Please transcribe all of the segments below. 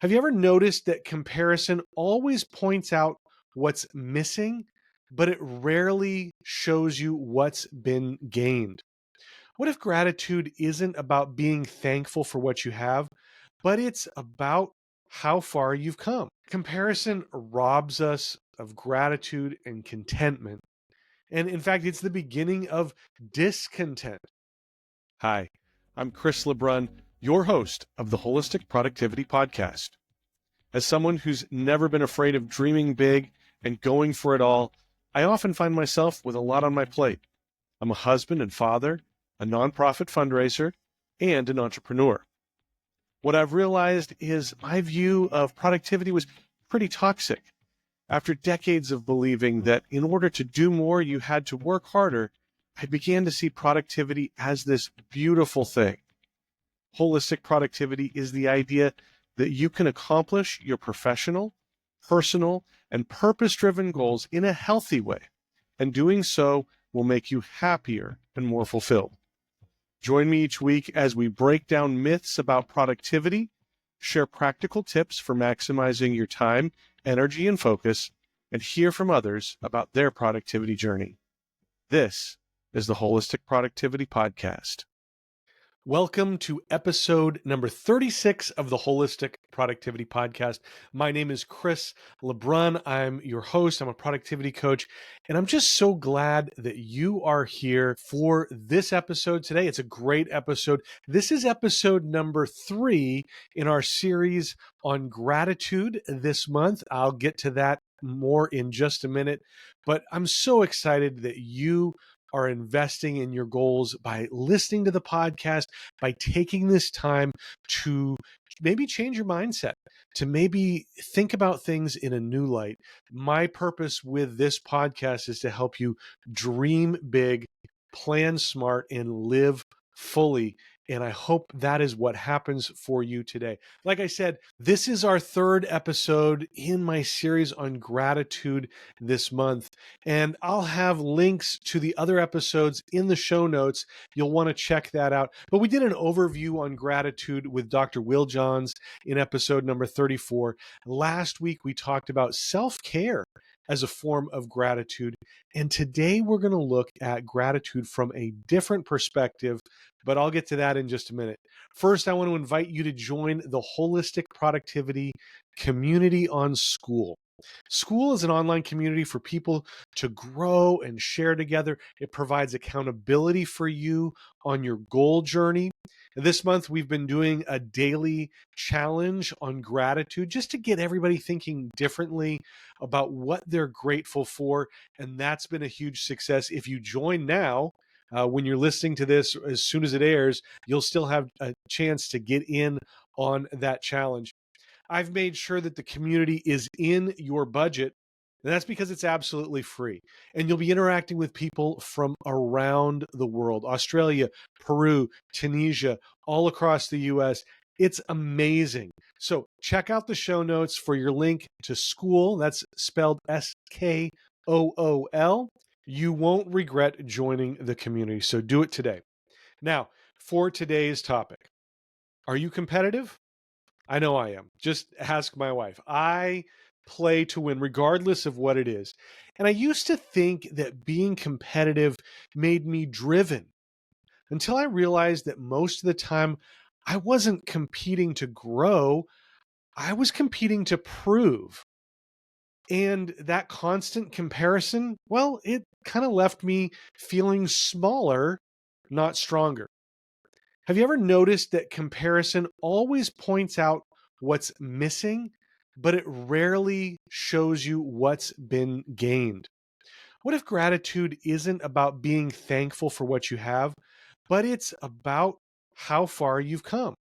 Have you ever noticed that comparison always points out what's missing, but it rarely shows you what's been gained? What if gratitude isn't about being thankful for what you have, but it's about how far you've come? Comparison robs us of gratitude and contentment. And in fact, it's the beginning of discontent. Hi, I'm Chris LeBrun, your host of the Wholistic Productivity Podcast. As someone who's never been afraid of dreaming big and going for it all, I often find myself with a lot on my plate. I'm a husband and father, a nonprofit fundraiser, and an entrepreneur. What I've realized is my view of productivity was pretty toxic. After decades of believing that in order to do more, you had to work harder, I began to see productivity as this beautiful thing. Holistic productivity is the idea that you can accomplish your professional, personal, and purpose-driven goals in a healthy way, and doing so will make you happier and more fulfilled. Join me each week as we break down myths about productivity, share practical tips for maximizing your time, energy, and focus, and hear from others about their productivity journey. This is the Holistic Productivity Podcast. Welcome to episode number 36 of the Holistic Productivity Podcast. My name is Chris LeBrun. I'm your host. I'm a productivity coach, and I'm just so glad that you are here for this episode today. It's a great episode. This is episode number 3 in our series on gratitude this month. I'll get to that more in just a minute, but I'm so excited that you are investing in your goals by listening to the podcast, by taking this time to maybe change your mindset, to maybe think about things in a new light. My purpose with this podcast is to help you dream big, plan smart, and live fully. And I hope that is what happens for you today. Like I said, this is our 3rd episode in my series on gratitude this month. And I'll have links to the other episodes in the show notes. You'll want to check that out. But we did an overview on gratitude with Dr. Will Johns in episode number 34. Last week, we talked about self-care as a form of gratitude. And today we're going to look at gratitude from a different perspective, but I'll get to that in just a minute. First, I want to invite you to join the Holistic Productivity community on School. School is an online community for people to grow and share together. It provides accountability for you on your goal journey. This month, we've been doing a daily challenge on gratitude just to get everybody thinking differently about what they're grateful for. And that's been a huge success. If you join now, when you're listening to this, as soon as it airs, you'll still have a chance to get in on that challenge. I've made sure that the community is in your budget, and that's because it's absolutely free. And you'll be interacting with people from around the world, Australia, Peru, Tunisia, all across the US. It's amazing. So check out the show notes for your link to School. That's spelled SKOOL. You won't regret joining the community, so do it today. Now, for today's topic, are you competitive? I know I am. Just ask my wife. I play to win regardless of what it is. And I used to think that being competitive made me driven until I realized that most of the time I wasn't competing to grow. I was competing to prove. And that constant comparison, well, it kind of left me feeling smaller, not stronger. Have you ever noticed that comparison always points out what's missing, but it rarely shows you what's been gained? What if gratitude isn't about being thankful for what you have, but it's about how far you've come?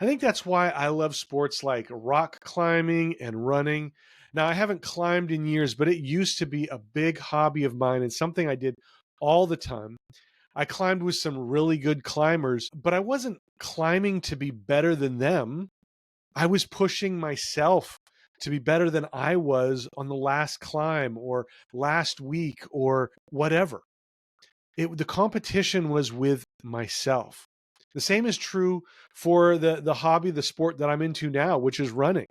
I think that's why I love sports like rock climbing and running. Now, I haven't climbed in years, but it used to be a big hobby of mine and something I did all the time. I climbed with some really good climbers, but I wasn't climbing to be better than them. I was pushing myself to be better than I was on the last climb or last week or whatever. The competition was with myself. The same is true for the hobby, the sport that I'm into now, which is running.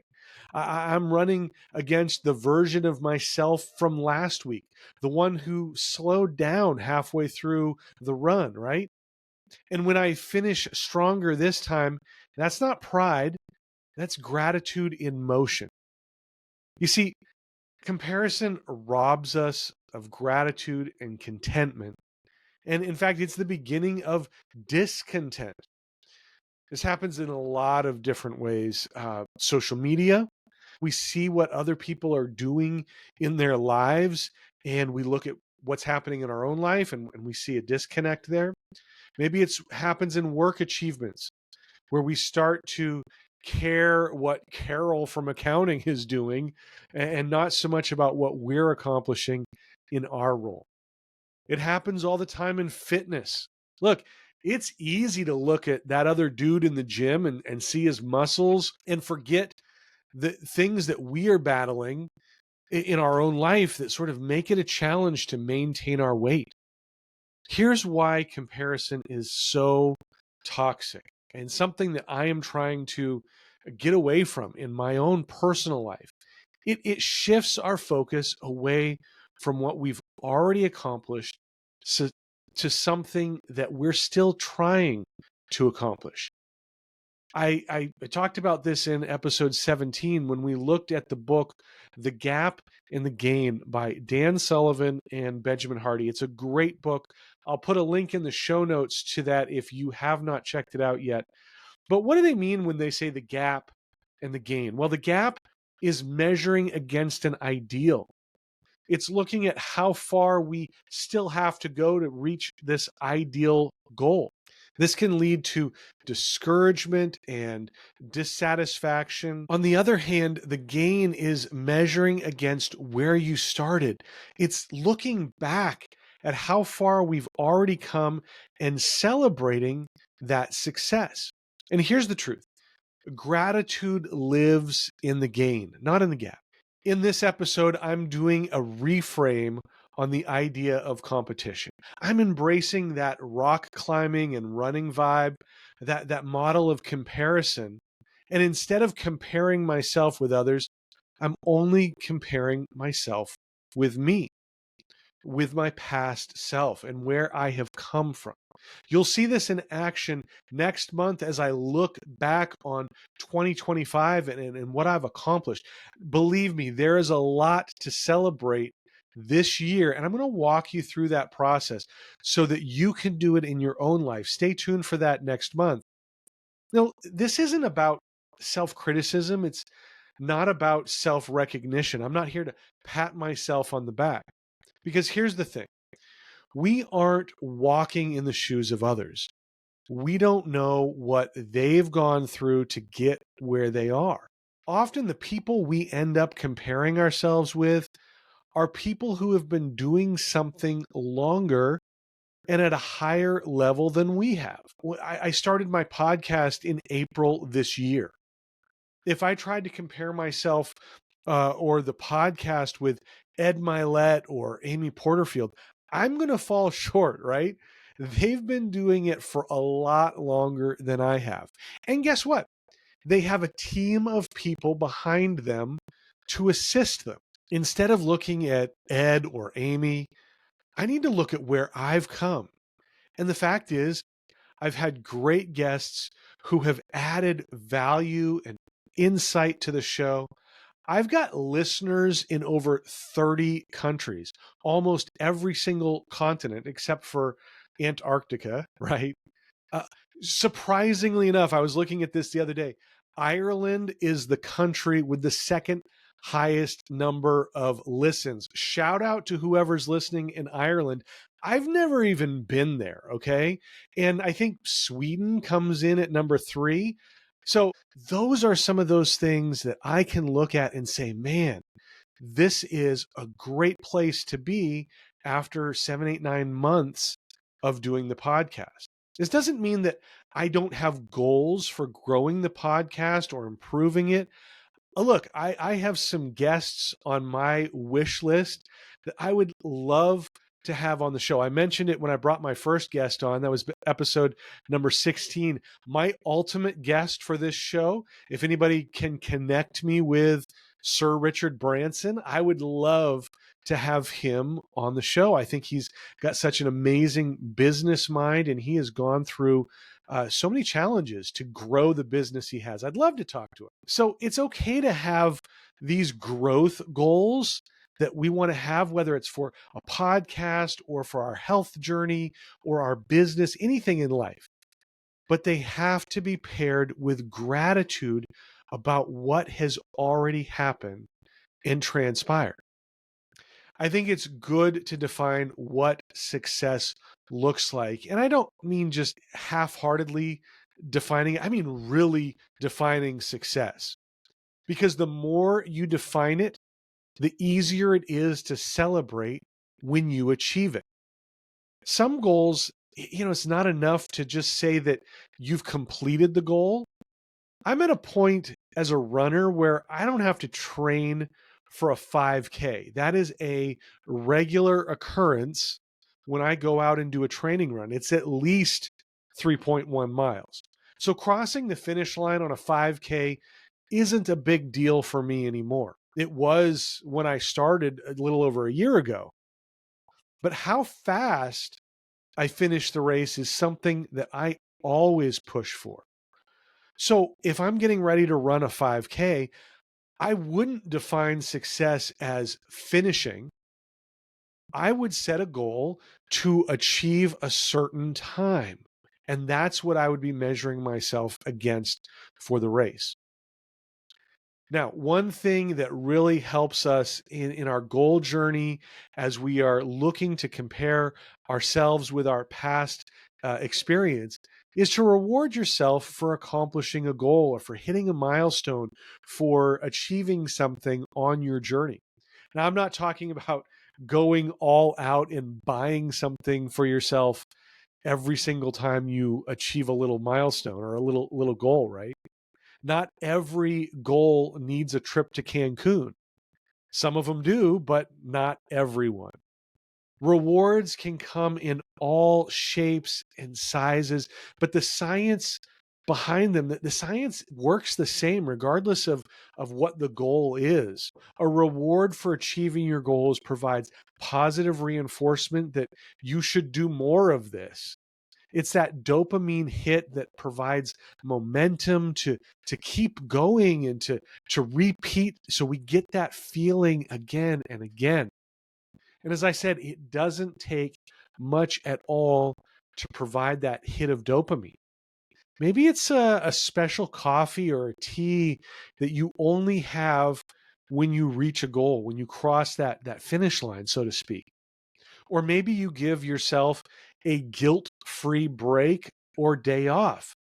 I'm running against the version of myself from last week, the one who slowed down halfway through the run, right? And when I finish stronger this time, that's not pride, that's gratitude in motion. You see, comparison robs us of gratitude and contentment. And in fact, it's the beginning of discontent. This happens in a lot of different ways. Social media, we see what other people are doing in their lives, and we look at what's happening in our own life, and we see a disconnect there. Maybe it happens in work achievements, where we start to care what Carol from accounting is doing and not so much about what we're accomplishing in our role. It happens all the time in fitness. Look, it's easy to look at that other dude in the gym and see his muscles and forget the things that we are battling in our own life that sort of make it a challenge to maintain our weight. Here's why comparison is so toxic and something that I am trying to get away from in my own personal life. It shifts our focus away from what we've already accomplished to something that we're still trying to accomplish. I talked about this in episode 17 when we looked at the book The Gap and the Gain by Dan Sullivan and Benjamin Hardy. It's a great book. I'll put a link in the show notes to that if you have not checked it out yet. But what do they mean when they say the gap and the gain? Well, the gap is measuring against an ideal. It's looking at how far we still have to go to reach this ideal goal. This can lead to discouragement and dissatisfaction. On the other hand, the gain is measuring against where you started. It's looking back at how far we've already come and celebrating that success. And here's the truth: gratitude lives in the gain, not in the gap. In this episode, I'm doing a reframe on the idea of competition. I'm embracing that rock climbing and running vibe, that model of comparison. And instead of comparing myself with others, I'm only comparing myself with me, with my past self and where I have come from. You'll see this in action next month as I look back on 2025 and what I've accomplished. Believe me, there is a lot to celebrate this year, and I'm going to walk you through that process so that you can do it in your own life. Stay tuned for that next month. Now, this isn't about self-criticism. It's not about self-recognition. I'm not here to pat myself on the back, because here's the thing. We aren't walking in the shoes of others. We don't know what they've gone through to get where they are. Often the people we end up comparing ourselves with are people who have been doing something longer and at a higher level than we have. I started my podcast in April this year. If I tried to compare myself or the podcast with Ed Milet or Amy Porterfield, I'm going to fall short, right? They've been doing it for a lot longer than I have. And guess what? They have a team of people behind them to assist them. Instead of looking at Ed or Amy, I need to look at where I've come. And the fact is, I've had great guests who have added value and insight to the show. I've got listeners in over 30 countries, almost every single continent except for Antarctica, right? Uh, Surprisingly enough, I was looking at this the other day. Ireland is the country with the second highest number of listens. Shout out to whoever's listening in Ireland. I've never even been there, okay? And I think Sweden comes in at number 3. So those are some of those things that I can look at and say, man, this is a great place to be after 7, 8, 9 months of doing the podcast. This doesn't mean that I don't have goals for growing the podcast or improving it. Look, I have some guests on my wish list that I would love to have on the show. I mentioned it when I brought my first guest on. That was episode number 16. My ultimate guest for this show, if anybody can connect me with Sir Richard Branson, I would love to have him on the show. I think he's got such an amazing business mind, and he has gone through so many challenges to grow the business he has. I'd love to talk to him. So it's okay to have these growth goals that we want to have, whether it's for a podcast or for our health journey or our business, anything in life. But they have to be paired with gratitude about what has already happened and transpired. I think it's good to define what success looks like. And I don't mean just half-heartedly defining it. I mean really defining success. Because the more you define it, the easier it is to celebrate when you achieve it. Some goals, it's not enough to just say that you've completed the goal. I'm at a point as a runner where I don't have to train for a 5K. That is a regular occurrence when I go out and do a training run. It's at least 3.1 miles. So crossing the finish line on a 5K isn't a big deal for me anymore. It was when I started a little over a year ago. But how fast I finish the race is something that I always push for. So if I'm getting ready to run a 5K, I wouldn't define success as finishing. I would set a goal to achieve a certain time. And that's what I would be measuring myself against for the race. Now, one thing that really helps us in our goal journey as we are looking to compare ourselves with our past experience is to reward yourself for accomplishing a goal or for hitting a milestone, for achieving something on your journey. Now, I'm not talking about going all out and buying something for yourself every single time you achieve a little milestone or a little goal, right? Not every goal needs a trip to Cancun. Some of them do, but not everyone. Rewards can come in all shapes and sizes, but the science behind them, the science works the same regardless of what the goal is. A reward for achieving your goals provides positive reinforcement that you should do more of this. It's that dopamine hit that provides momentum to keep going and to repeat, so we get that feeling again and again. And as I said, it doesn't take much at all to provide that hit of dopamine. Maybe it's a special coffee or a tea that you only have when you reach a goal, when you cross that finish line, so to speak. Or maybe you give yourself a guilt-free break or day off.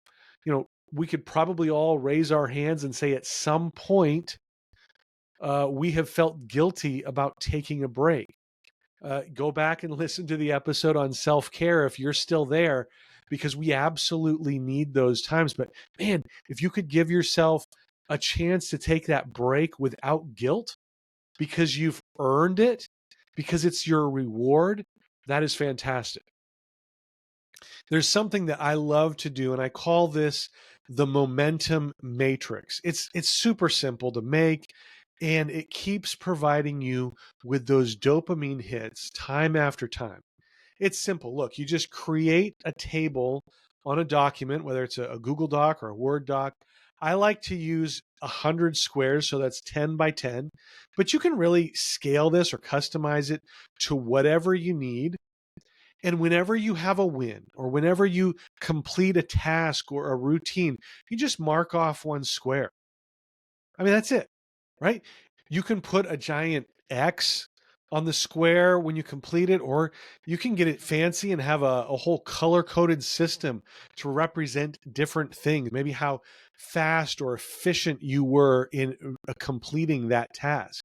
We could probably all raise our hands and say at some point we have felt guilty about taking a break. Go back and listen to the episode on self-care if you're still there, because we absolutely need those times. But man, if you could give yourself a chance to take that break without guilt because you've earned it, because it's your reward, that is fantastic. There's something that I love to do, and I call this the momentum matrix. It's super simple to make, and it keeps providing you with those dopamine hits time after time. It's simple. Look, you just create a table on a document, whether it's a Google Doc or a Word doc. I like to use 100 squares, so that's 10 by 10, but you can really scale this or customize it to whatever you need. And whenever you have a win or whenever you complete a task or a routine, you just mark off one square. I mean, that's it, right? You can put a giant X on the square when you complete it, or you can get it fancy and have a whole color-coded system to represent different things, maybe how fast or efficient you were in completing that task.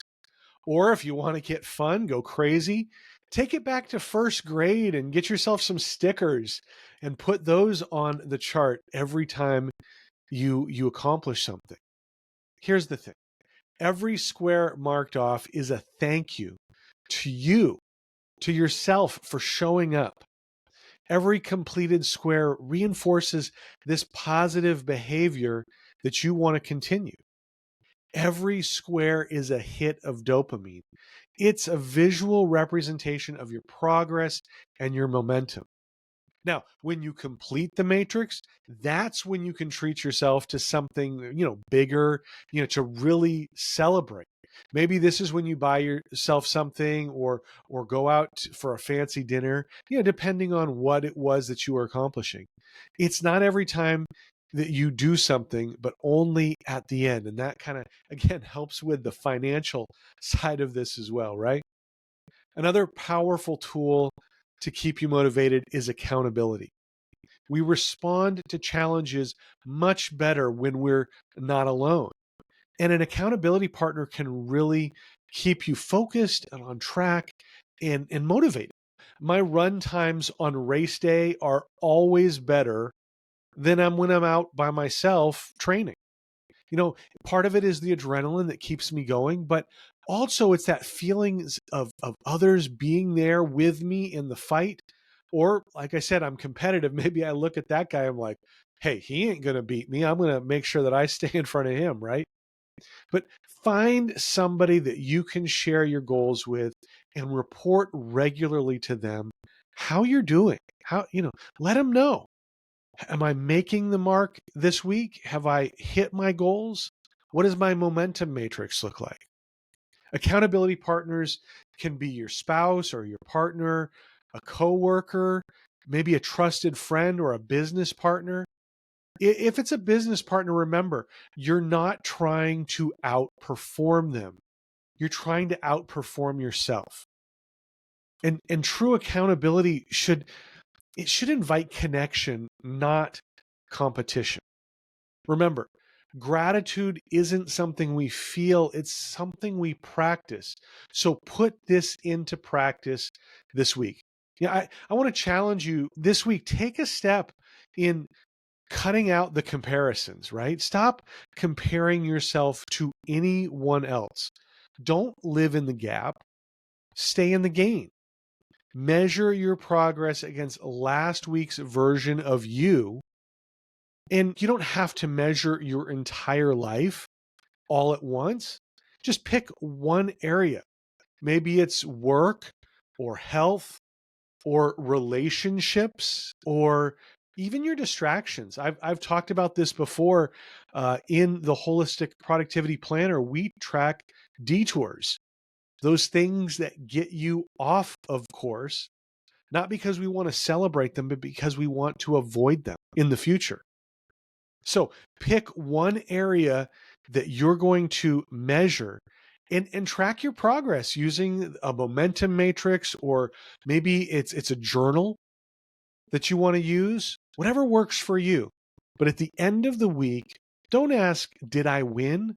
Or if you want to get fun, go crazy, take it back to first grade and get yourself some stickers and put those on the chart every time you accomplish something. Here's the thing. Every square marked off is a thank you to you, to yourself for showing up. Every completed square reinforces this positive behavior that you want to continue. Every square is a hit of dopamine. It's a visual representation of your progress and your momentum. Now, when you complete the matrix, that's when you can treat yourself to something, bigger, to really celebrate. Maybe this is when you buy yourself something or go out for a fancy dinner, depending on what it was that you were accomplishing. It's not every time that you do something, but only at the end. And that kind of, again, helps with the financial side of this as well, right? Another powerful tool to keep you motivated is accountability. We respond to challenges much better when we're not alone. And an accountability partner can really keep you focused and on track and motivated. My run times on race day are always better than when I'm out by myself training. Part of it is the adrenaline that keeps me going, but also it's that feelings of others being there with me in the fight. Or like I said, I'm competitive. Maybe I look at that guy, I'm like, hey, he ain't going to beat me. I'm going to make sure that I stay in front of him, right? But find somebody that you can share your goals with and report regularly to them how you're doing. Let them know. Am I making the mark this week? Have I hit my goals? What does my momentum matrix look like? Accountability partners can be your spouse or your partner, a coworker, maybe a trusted friend or a business partner. If it's a business partner, remember, you're not trying to outperform them. You're trying to outperform yourself. And true accountability should invite connection, not competition. Remember, gratitude isn't something we feel, it's something we practice. So put this into practice this week. I want to challenge you this week. Take a step in cutting out the comparisons, right? Stop comparing yourself to anyone else. Don't live in the gap. Stay in the game. Measure your progress against last week's version of you. And you don't have to measure your entire life all at once. Just pick one area. Maybe it's work or health or relationships or even your distractions. I've talked about this before in the Holistic Productivity Planner. We track detours, those things that get you off of course, not because we want to celebrate them, but because we want to avoid them in the future. So pick one area that you're going to measure and track your progress using a momentum matrix, or maybe it's a journal that you want to use, whatever works for you. But at the end of the week, don't ask, did I win?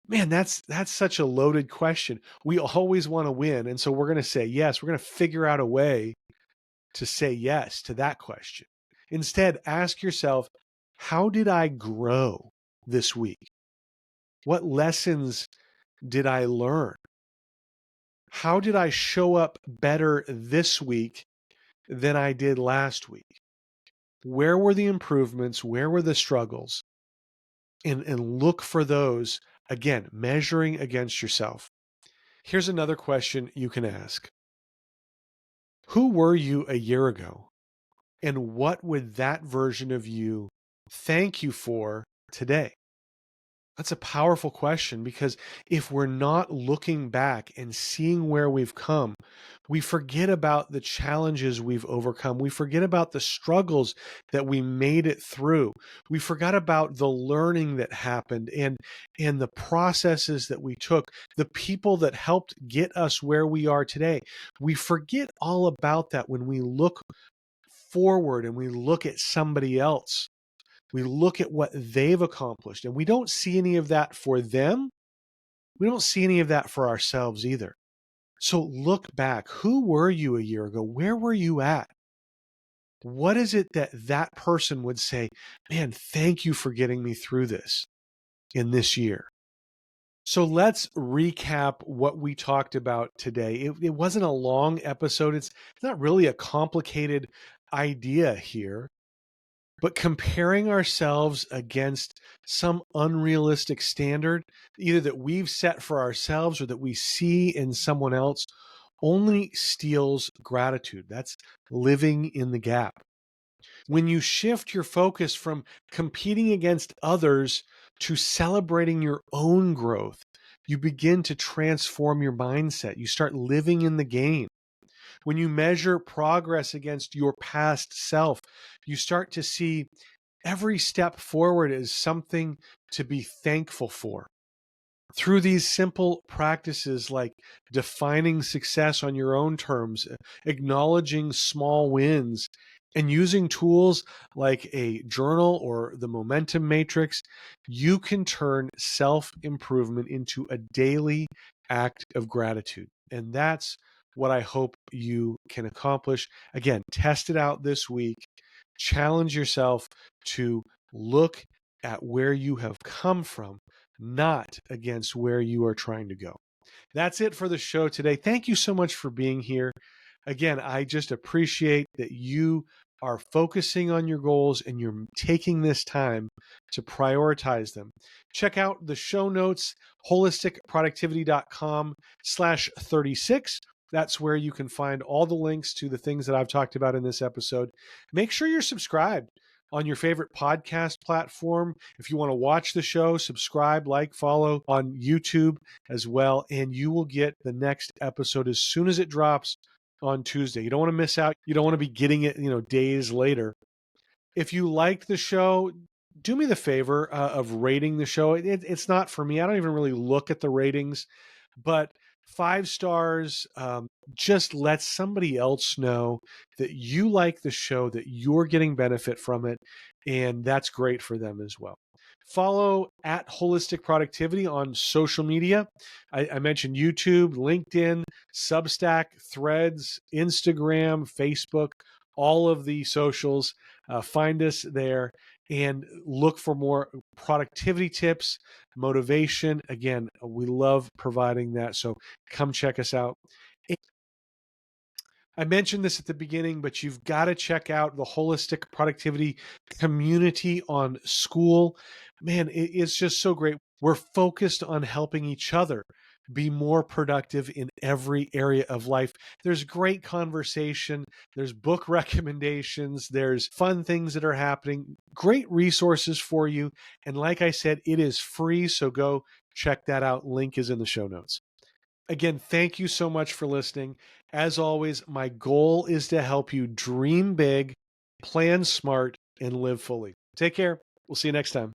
Man, that's such a loaded question. We always want to win. And so we're going to say yes. We're going to figure out a way to say yes to that question. Instead, ask yourself, how did I grow this week? What lessons did I learn? How did I show up better this week than I did last week? Where were the improvements? Where were the struggles? And look for those, again, measuring against yourself. Here's another question you can ask. Who were you a year ago? And what would that version of you thank you for today? That's a powerful question, because if we're not looking back and seeing where we've come, we forget about the challenges we've overcome. We forget about the struggles that we made it through. We forgot about the learning that happened and the processes that we took, the people that helped get us where we are today. We forget all about that when we look forward and we look at somebody else. We look at what they've accomplished, and we don't see any of that for them. We don't see any of that for ourselves either. So look back. Who were you a year ago? Where were you at? What is it that person would say, man, thank you for getting me through this in this year? So let's recap what we talked about today. It wasn't a long episode. It's not really a complicated idea here, but comparing ourselves against some unrealistic standard, either that we've set for ourselves or that we see in someone else, only steals gratitude. That's living in the gap. When you shift your focus from competing against others to celebrating your own growth, you begin to transform your mindset. You start living in the game. When you measure progress against your past self, you start to see every step forward as something to be thankful for. Through these simple practices like defining success on your own terms, acknowledging small wins, and using tools like a journal or the momentum matrix, you can turn self-improvement into a daily act of gratitude. And that's what I hope you can accomplish. Again, test it out this week. Challenge yourself to look at where you have come from, not against where you are trying to go. That's it for the show today. Thank you so much for being here. Again, I just appreciate that you are focusing on your goals and you're taking this time to prioritize them. Check out the show notes, holisticproductivity.com/36. That's where you can find all the links to the things that I've talked about in this episode. Make sure you're subscribed on your favorite podcast platform. If you want to watch the show, subscribe, like, follow on YouTube as well, and you will get the next episode as soon as it drops on Tuesday. You don't want to miss out. You don't want to be getting it, days later. If you liked the show, do me the favor of rating the show. It's not for me. I don't even really look at the ratings, but 5 stars just lets somebody else know that you like the show, that you're getting benefit from it, and that's great for them as well. Follow at Wholistic Productivity on social media. I mentioned YouTube, LinkedIn, Substack, Threads, Instagram, Facebook, all of the socials. Find us there and look for more productivity tips, motivation. Again, we love providing that. So come check us out. I mentioned this at the beginning, but you've got to check out the Holistic Productivity community on School. Man, it's just so great. We're focused on helping each other be more productive in every area of life. There's great conversation. There's book recommendations. There's fun things that are happening. Great resources for you. And like I said, it is free. So go check that out. Link is in the show notes. Again, thank you so much for listening. As always, my goal is to help you dream big, plan smart, and live fully. Take care. We'll see you next time.